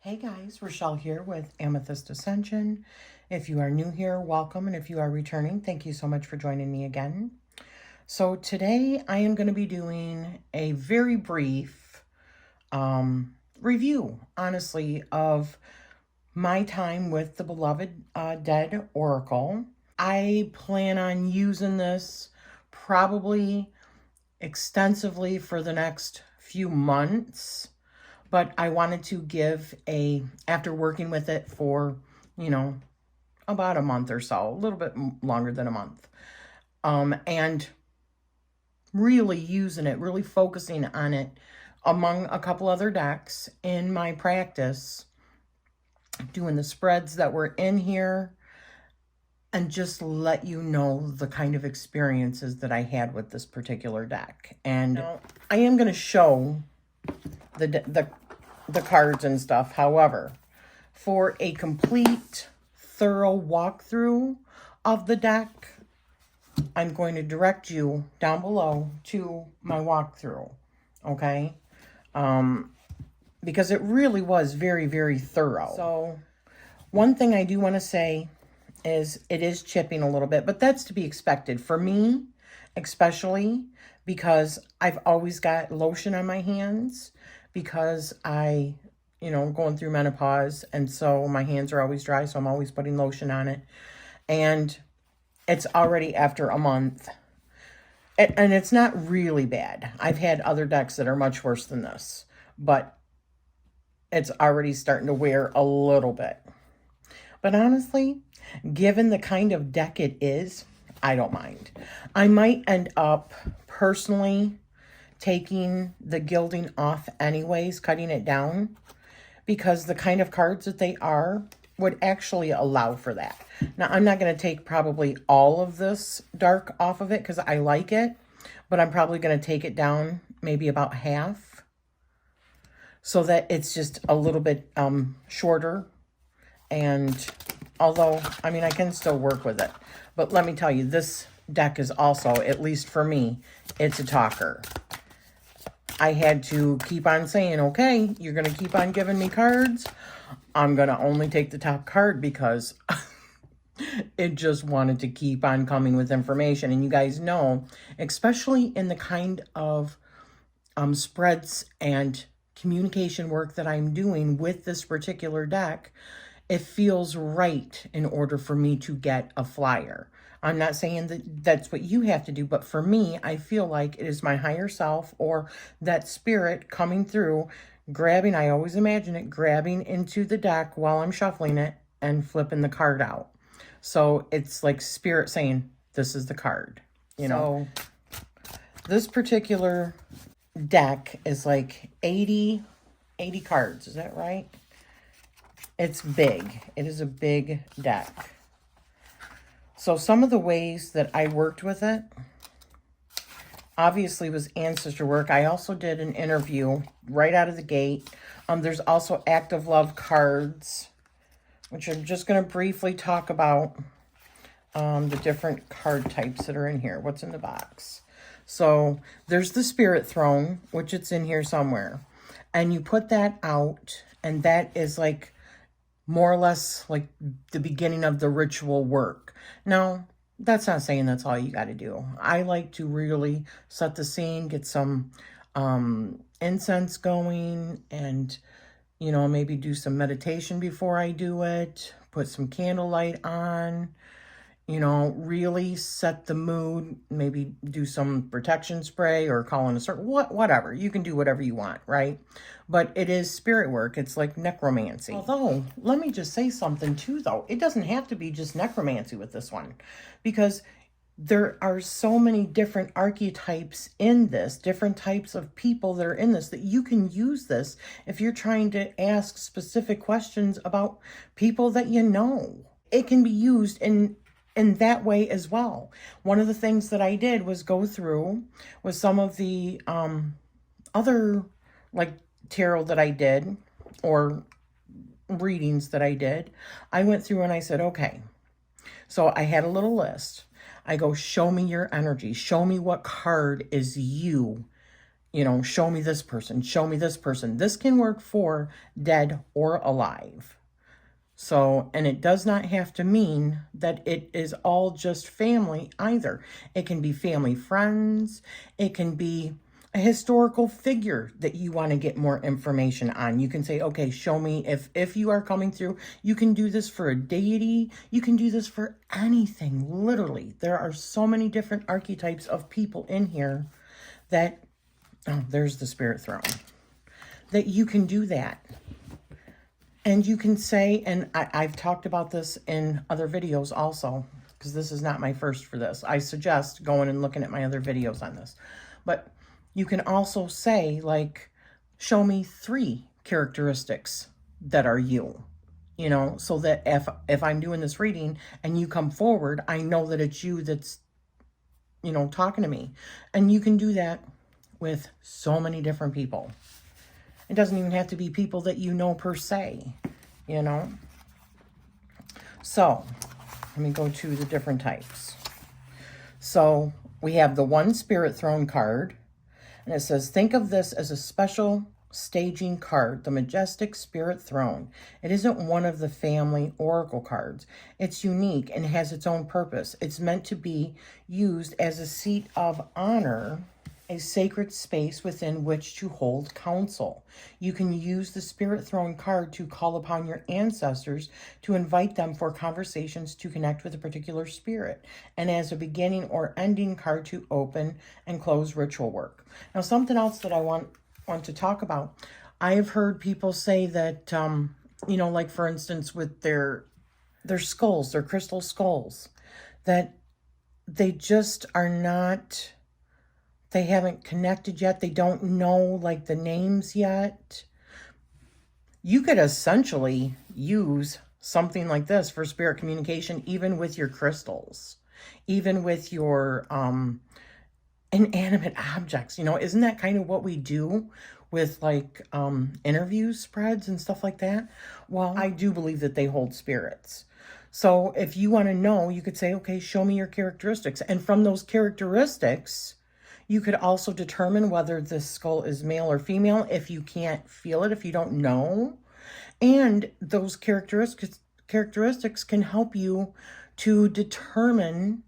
Hey guys, Rachele here with Amethyst Ascension. If you are new here, welcome. And if you are returning, thank you so much for joining me again. So today I am going to be doing a very brief review, honestly, of my time with the beloved Dead Oracle. I plan on using this probably extensively for the next few months. But I wanted to give after working with it for, about a month or so, a little bit longer than a month, and really using it, really focusing on it among a couple other decks in my practice, doing the spreads that were in here, and just let you know the kind of experiences that I had with this particular deck. And now, I am going to show the cards and stuff. However, for a complete, thorough walkthrough of the deck, I'm going to direct you down below to my walkthrough, okay? Because it really was very, very thorough. So, one thing I do want to say is it is chipping a little bit, but that's to be expected. For me, especially, because I've always got lotion on my hands, because going through menopause, and so my hands are always dry, so I'm always putting lotion on it. And it's already after a month. And it's not really bad. I've had other decks that are much worse than this, but it's already starting to wear a little bit. But honestly, given the kind of deck it is, I don't mind. I might end up personally taking the gilding off anyways, cutting it down, because the kind of cards that they are would actually allow for that. Now, I'm not going to take probably all of this dark off of it because I like it, but I'm probably going to take it down maybe about half so that it's just a little bit shorter. And although, I mean, I can still work with it, but let me tell you, this deck is also, at least for me, it's a talker. I had to keep on saying, okay, you're going to keep on giving me cards. I'm going to only take the top card because it just wanted to keep on coming with information. And you guys know, especially in the kind of spreads and communication work that I'm doing with this particular deck, it feels right in order for me to get a flyer. I'm not saying that that's what you have to do, but for me, I feel like it is my higher self or that spirit coming through, grabbing, I always imagine it, grabbing into the deck while I'm shuffling it and flipping the card out. So it's like spirit saying, this is the card, So this particular deck is like 80 cards. Is that right? It's big. It is a big deck. So some of the ways that I worked with it, obviously, was ancestor work. I also did an interview right out of the gate. There's also active love cards, which I'm just going to briefly talk about the different card types that are in here. What's in the box? So there's the Spirit Throne, which it's in here somewhere. And you put that out, and that is like more or less like the beginning of the ritual work. Now, that's not saying that's all you got to do. I like to really set the scene, get some incense going, and, maybe do some meditation before I do it, put some candlelight on, really set the mood, maybe do some protection spray or call in a certain, whatever. You can do whatever you want, right? But it is spirit work. It's like necromancy. Although, let me just say something too, though. It doesn't have to be just necromancy with this one, because there are so many different archetypes in this, different types of people that are in this, that you can use this if you're trying to ask specific questions about people that you know. It can be used in that way as well. One of the things that I did was go through with some of the other like tarot that I did, or readings that I did. I went through and I said, okay, so I had a little list. I go, show me your energy. Show me what card is you You know, show me this person, show me this person. This can work for dead or alive. So, and it does not have to mean that it is all just family either. It can be family friends. It can be a historical figure that you want to get more information on. You can say, okay, show me if you are coming through. You can do this for a deity. You can do this for anything, literally. There are so many different archetypes of people in here that, oh, there's the spirit throne, that you can do that. And you can say, and I've talked about this in other videos also, because this is not my first for this. I suggest going and looking at my other videos on this. But you can also say, like, show me 3 characteristics that are you. You know, so that if I'm doing this reading and you come forward, I know that it's you that's, you know, talking to me. And you can do that with so many different people. It doesn't even have to be people that you know per se, you know. So, let me go to the different types. So, we have the 1 Spirit Throne card. And it says, think of this as a special staging card, the Majestic Spirit Throne. It isn't one of the family oracle cards. It's unique and has its own purpose. It's meant to be used as a seat of honor, a sacred space within which to hold counsel. You can use the Spirit Throne card to call upon your ancestors, to invite them for conversations, to connect with a particular spirit, and as a beginning or ending card to open and close ritual work. Now, something else that I want to talk about. I have heard people say that, you know, like for instance, with their skulls, their crystal skulls, that they just are not, they haven't connected yet. They don't know like the names yet. You could essentially use something like this for spirit communication, even with your crystals, even with your inanimate objects. You know, isn't that kind of what we do with like interview spreads and stuff like that? Well, I do believe that they hold spirits. So if you want to know, you could say, okay, show me your characteristics. And from those characteristics, you could also determine whether this skull is male or female if you can't feel it, if you don't know. And those characteristics can help you to determine,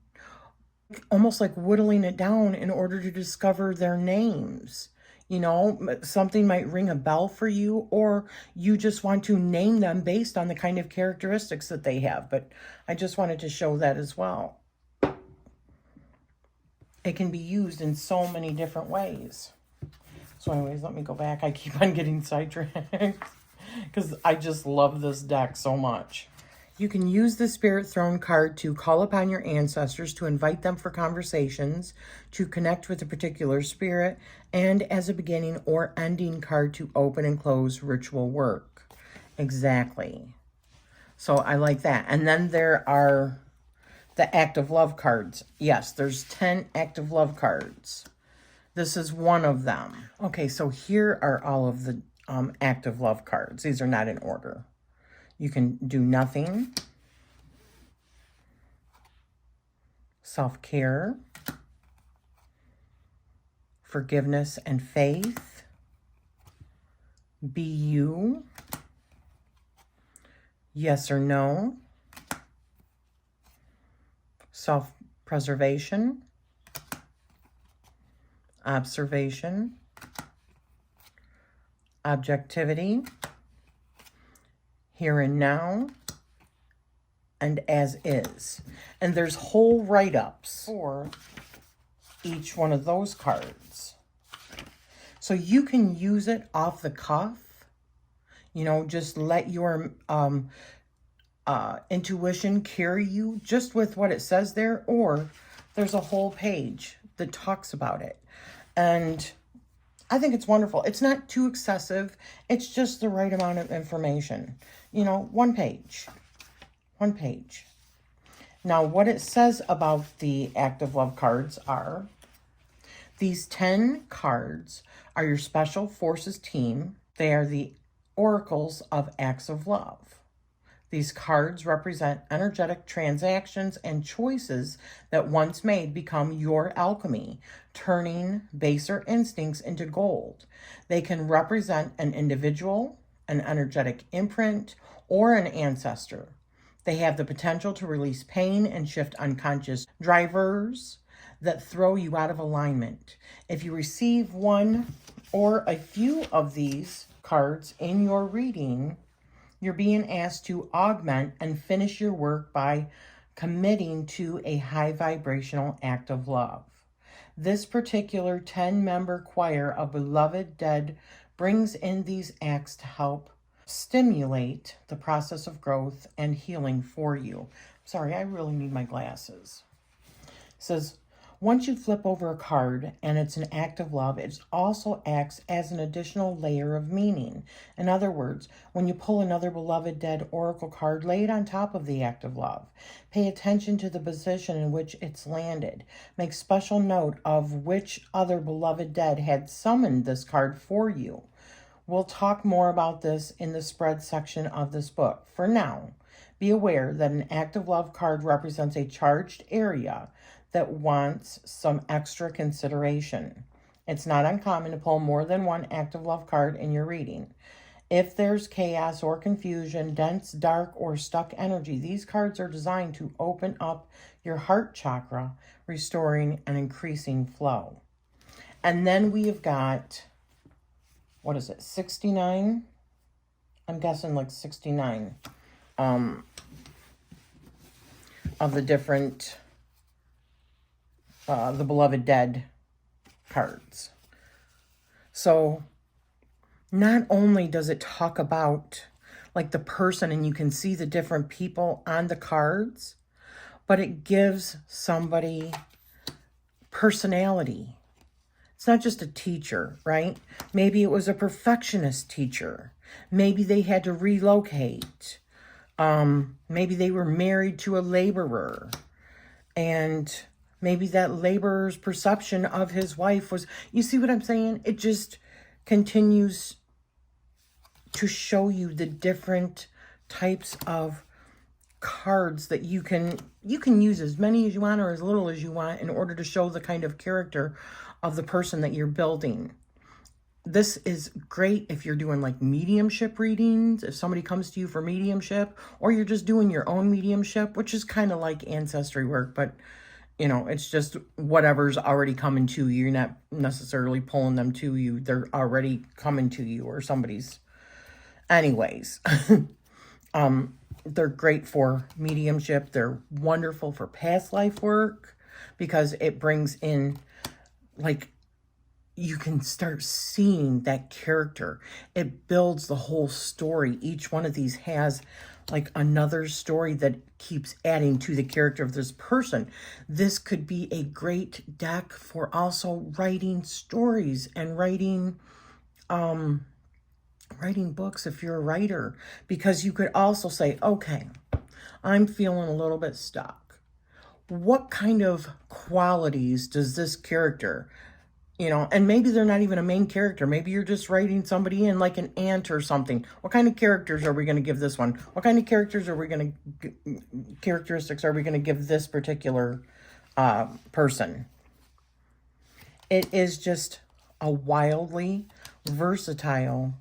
almost like whittling it down in order to discover their names. You know, something might ring a bell for you, or you just want to name them based on the kind of characteristics that they have. But I just wanted to show that as well. It can be used in so many different ways. So anyways, let me go back. I keep on getting sidetracked because I just love this deck so much. You can use the Spirit Throne card to call upon your ancestors, to invite them for conversations, to connect with a particular spirit, and as a beginning or ending card to open and close ritual work. Exactly. So I like that. And then there are the active love cards. Yes, there's 10 active love cards. This is one of them. Okay, so here are all of the active love cards. These are not in order. You can do nothing, self-care, forgiveness and faith, be you, yes or no, self-preservation, observation, objectivity, here and now, and as is. And there's whole write-ups for each one of those cards. So you can use it off the cuff, you know, just let your intuition carry you just with what it says there, or there's a whole page that talks about it. And I think it's wonderful. It's not too excessive. It's just the right amount of information. You know, one page. One page. Now, what it says about the active love cards are, these 10 cards are your special forces team. They are the oracles of acts of love. These cards represent energetic transactions and choices that once made become your alchemy, turning baser instincts into gold. They can represent an individual, an energetic imprint, or an ancestor. They have the potential to release pain and shift unconscious drivers that throw you out of alignment. If you receive one or a few of these cards in your reading, you're being asked to augment and finish your work by committing to a high vibrational act of love. This particular 10-member choir of beloved dead brings in these acts to help stimulate the process of growth and healing for you. Sorry, I really need my glasses. It says, once you flip over a card and it's an act of love, it also acts as an additional layer of meaning. In other words, when you pull another beloved dead oracle card, lay it on top of the act of love. Pay attention to the position in which it's landed. Make special note of which other beloved dead had summoned this card for you. We'll talk more about this in the spread section of this book. For now, be aware that an act of love card represents a charged area that wants some extra consideration. It's not uncommon to pull more than one act of love card in your reading. If there's chaos or confusion, dense, dark, or stuck energy, these cards are designed to open up your heart chakra, restoring and increasing flow. And then we have got, what is it, 69? I'm guessing like 69 of the different the beloved dead cards. So not only does it talk about like the person and you can see the different people on the cards, but it gives somebody personality. It's not just a teacher, right? Maybe it was a perfectionist teacher. Maybe they had to relocate. Maybe they were married to a laborer, and maybe that laborer's perception of his wife was, you see what I'm saying? It just continues to show you the different types of cards that you can use as many as you want or as little as you want in order to show the kind of character of the person that you're building. This is great if you're doing like mediumship readings, if somebody comes to you for mediumship, or you're just doing your own mediumship, which is kind of like ancestry work, but you know, it's just whatever's already coming to you. You're not necessarily pulling them to you. They're already coming to you or somebody's. Anyways, they're great for mediumship. They're wonderful for past life work because it brings in, like, you can start seeing that character. It builds the whole story. Each one of these has like another story that keeps adding to the character of this person. This could be a great deck for also writing stories and writing books if you're a writer, because you could also say, okay, I'm feeling a little bit stuck. What kind of qualities does this character, you know, and maybe they're not even a main character. Maybe you're just writing somebody in like an aunt or something. What kind of characters are we going to give this one? What kind of characteristics are we going to give this particular person? It is just a wildly versatile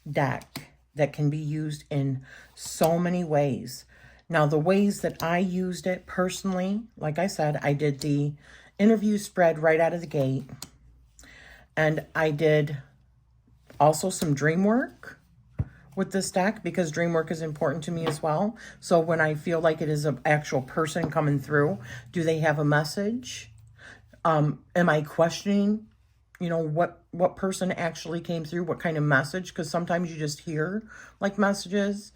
deck that can be used in so many ways. Now, the ways that I used it personally, like I said, I did the interview spread right out of the gate. And I did also some dream work with this deck because dream work is important to me as well. So when I feel like it is an actual person coming through, do they have a message? Am I questioning, you know, what person actually came through, what kind of message? Because sometimes you just hear like messages.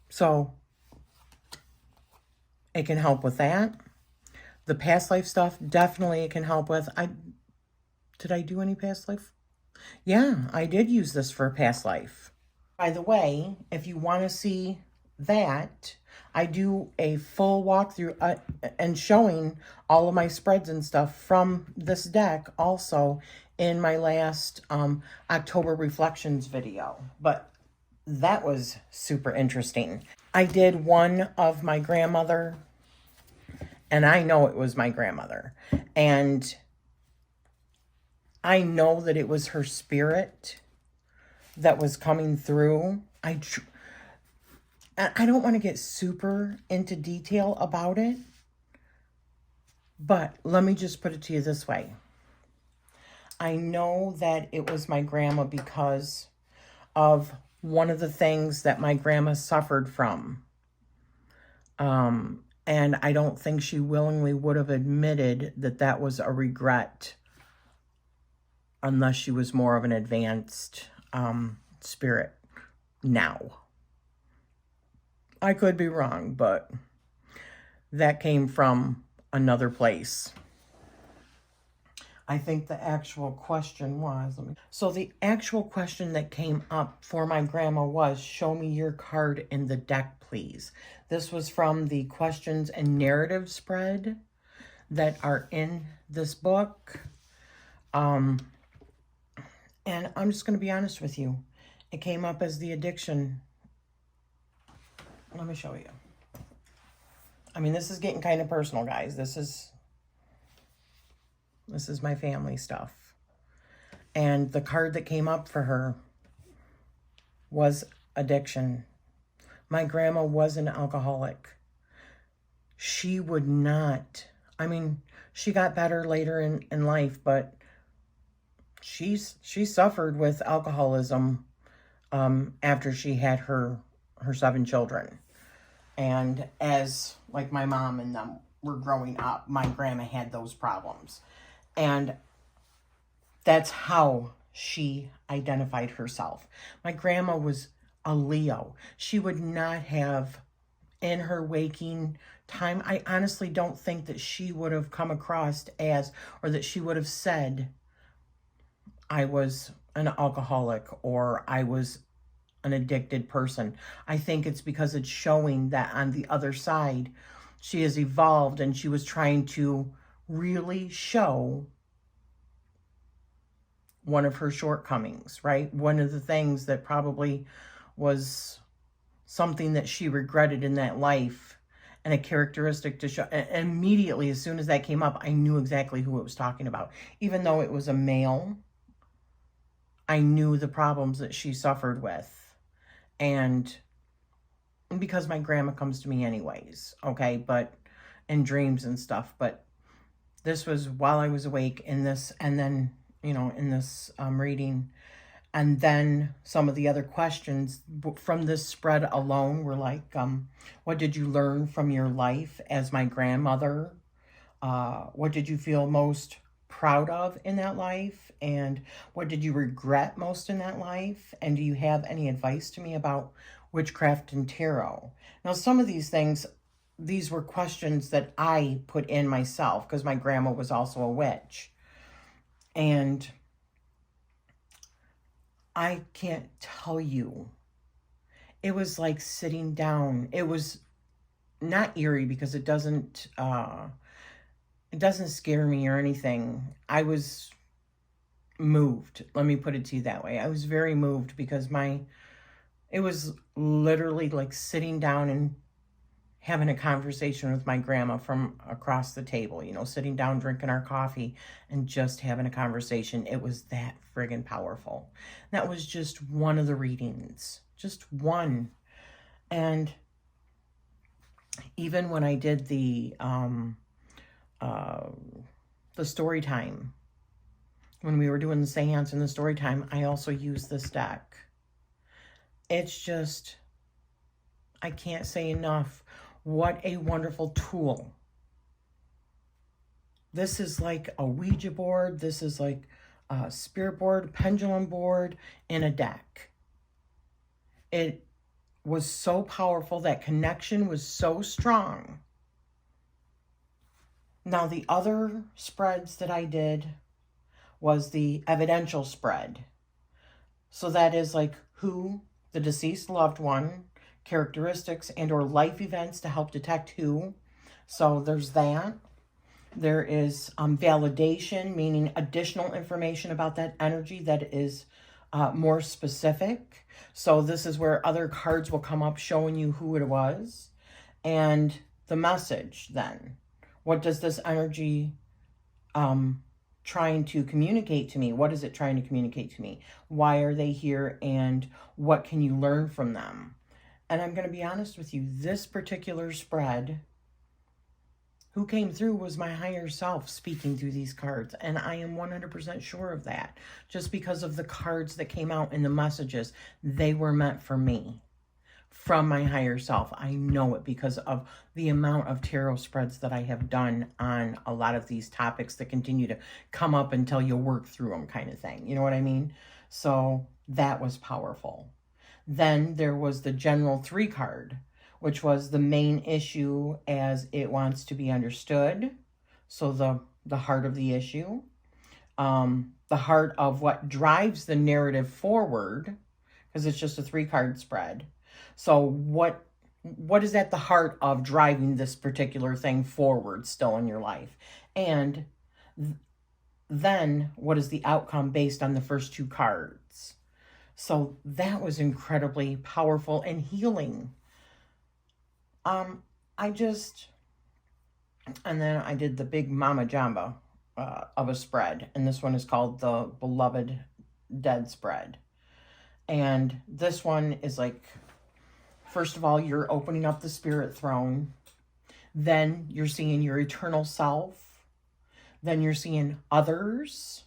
So it can help with that. The past life stuff, definitely it can help with. Did I do any past life? Yeah, I did use this for a past life. By the way, if you want to see that, I do a full walkthrough and showing all of my spreads and stuff from this deck also in my last October Reflections video. But that was super interesting. I did one of my grandmother, and I know it was my grandmother. And I know that it was her spirit that was coming through. I don't want to get super into detail about it, but let me just put it to you this way. I know that it was my grandma because of one of the things that my grandma suffered from. And I don't think she willingly would have admitted that that was a regret unless she was more of an advanced spirit now. I could be wrong, but that came from another place. I think the actual question was, so the actual question that came up for my grandma was, show me your card in the deck, please. This was from the questions and narrative spread that are in this book. And I'm just going to be honest with you. It came up as the addiction. Let me show you. I mean, this is getting kind of personal, guys. This is my family stuff. And the card that came up for her was addiction. My grandma was an alcoholic. She would not, I mean, she got better later in life, but she suffered with alcoholism after she had her 7 children. And as like my mom and them were growing up, my grandma had those problems. And that's how she identified herself. My grandma was a Leo. She would not have, in her waking time, I honestly don't think that she would have come across as, or that she would have said, I was an alcoholic or I was an addicted person. I think it's because it's showing that on the other side, she has evolved and she was trying to really show one of her shortcomings, right? One of the things that probably was something that she regretted in that life and a characteristic to show. And immediately, as soon as that came up, I knew exactly who it was talking about. Even though it was a male, I knew the problems that she suffered with. And because my grandma comes to me anyways, okay, but in dreams and stuff, but this was while I was awake in this, and then, you know, in this reading, and then some of the other questions from this spread alone were like, what did you learn from your life as my grandmother? What did you feel most proud of in that life? And what did you regret most in that life? And do you have any advice to me about witchcraft and tarot? Now, some of these things, these were questions that I put in myself because my grandma was also a witch. And I can't tell you, it was like sitting down. It was not eerie because it doesn't scare me or anything. I was moved. Let me put it to you that way. I was very moved because it was literally like sitting down and having a conversation with my grandma from across the table, you know, sitting down, drinking our coffee and just having a conversation. It was that friggin' powerful. That was just one of the readings, just one. And even when I did the story time, when we were doing the seance and the story time, I also used this deck. It's just, I can't say enough what a wonderful tool. This is like a Ouija board. This is like a spirit board, pendulum board, and a deck. It was so powerful. That connection was so strong. Now, the other spreads that I did was the evidential spread. So that is like who the deceased loved one, characteristics and or life events to help detect who. So there's that. There is validation, meaning additional information about that energy that is more specific. So this is where other cards will come up showing you who it was. And the message then. What does this energy trying to communicate to me? What is it trying to communicate to me? Why are they here? And what can you learn from them? And I'm going to be honest with you, this particular spread, who came through was my higher self speaking through these cards. And I am 100% sure of that. Just because of the cards that came out in the messages, they were meant for me. From my higher self. I know it because of the amount of tarot spreads that I have done on a lot of these topics that continue to come up until you work through them, kind of thing. You know what I mean? So that was powerful. Then there was the General 3 card, which was the main issue as it wants to be understood. So the heart of the issue. The heart of what drives the narrative forward, because it's just a 3-card spread. So what is at the heart of driving this particular thing forward still in your life? And then what is the outcome based on the first 2 cards? So that was incredibly powerful and healing. And then I did the big Mama Jamba of a spread. And this one is called the Beloved Dead spread. And this one is like, first of all, you're opening up the spirit throne. Then you're seeing your eternal self. Then you're seeing others.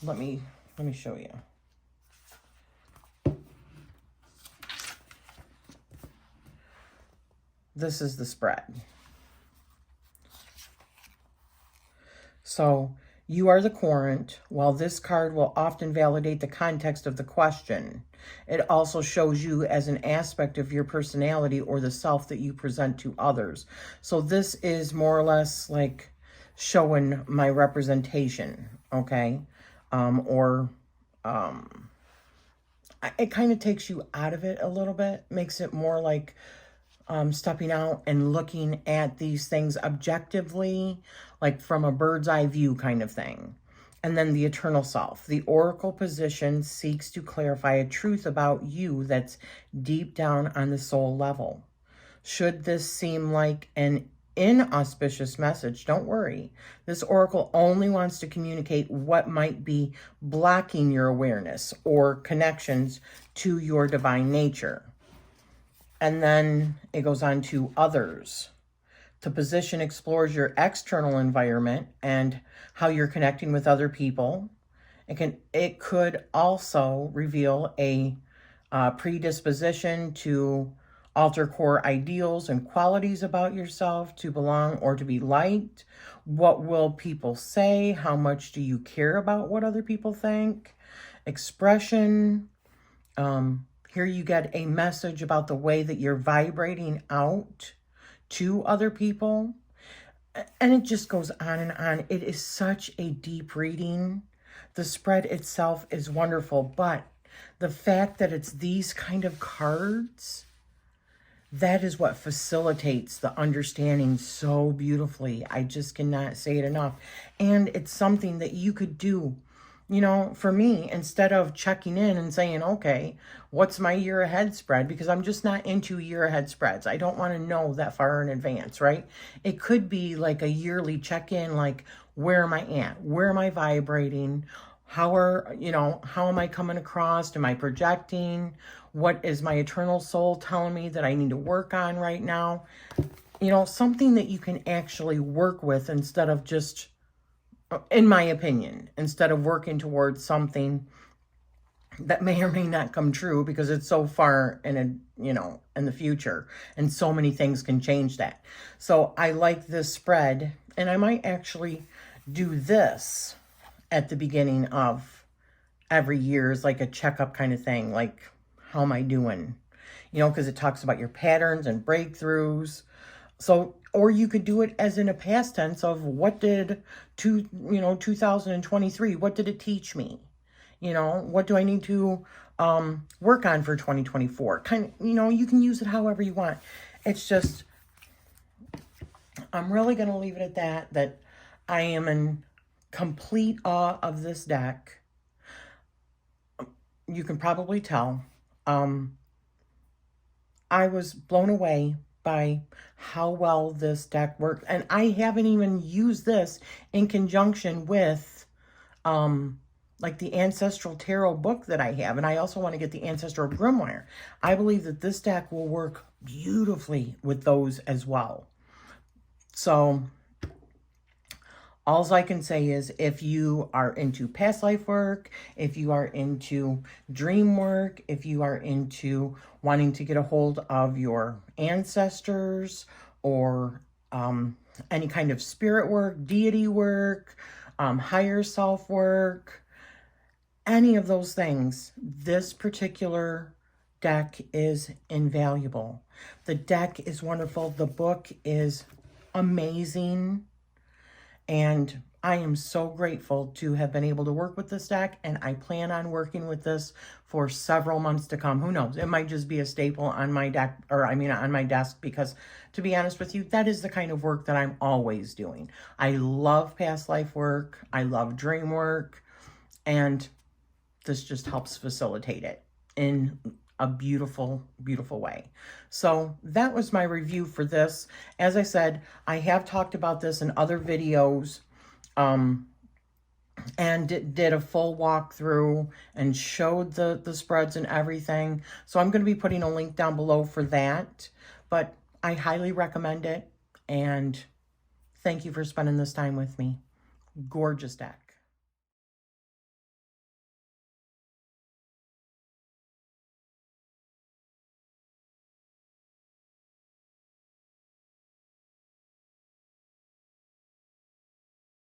Let me show you. This is the spread. So you are the querent. While this card will often validate the context of the question, it also shows you as an aspect of your personality or the self that you present to others. So this is more or less like showing my representation, okay? It kind of takes you out of it a little bit, makes it more like stepping out and looking at these things objectively, like from a bird's eye view kind of thing. And then the eternal self. The oracle position seeks to clarify a truth about you that's deep down on the soul level. Should this seem like an inauspicious message, don't worry. This oracle only wants to communicate what might be blocking your awareness or connections to your divine nature. And then it goes on to others. The position explores your external environment and how you're connecting with other people. It could also reveal a predisposition to alter core ideals and qualities about yourself, to belong or to be liked. What will people say? How much do you care about what other people think? Expression. Here you get a message about the way that you're vibrating out to other people. And it just goes on and on. It is such a deep reading. The spread itself is wonderful, but the fact that it's these kind of cards, that is what facilitates the understanding so beautifully. I just cannot say it enough. And it's something that you could do. You know, for me, instead of checking in and saying, okay, what's my year ahead spread? Because I'm just not into year ahead spreads. I don't want to know that far in advance, right? It could be like a yearly check-in, like, where am I at? Where am I vibrating? How am I coming across? Am I projecting? What is my eternal soul telling me that I need to work on right now? You know, something that you can actually work with instead of just, in my opinion, instead of working towards something that may or may not come true because it's so far in the future, and so many things can change that. So I like this spread, and I might actually do this at the beginning of every year as like a checkup kind of thing, like, how am I doing? You know, because it talks about your patterns and breakthroughs. So, or you could do it as in a past tense of what did 2023, what did it teach me? You know, what do I need to work on for 2024? You can use it however you want. It's just, I'm really going to leave it at that I am in complete awe of this deck. you can probably tell, I was blown away by how well this deck worked. And I haven't even used this in conjunction with like the Ancestral Tarot book that I have. And I also want to get the Ancestral Grimoire. I believe that this deck will work beautifully with those as well. So all I can say is, if you are into past life work, if you are into dream work, if you are into wanting to get a hold of your ancestors, or any kind of spirit work, deity work, higher self work, any of those things, this particular deck is invaluable. The deck is wonderful. The book is amazing. And I am so grateful to have been able to work with this deck, and I plan on working with this for several months to come. Who knows? It might just be a staple on my deck, or I mean on my desk, because to be honest with you, that is the kind of work that I'm always doing. I love past life work. I love dream work, and this just helps facilitate it in a beautiful, beautiful way. So that was my review for this. As I said, I have talked about this in other videos, and did a full walkthrough and showed the spreads and everything. So I'm going to be putting a link down below for that, but I highly recommend it. And thank you for spending this time with me. Gorgeous deck.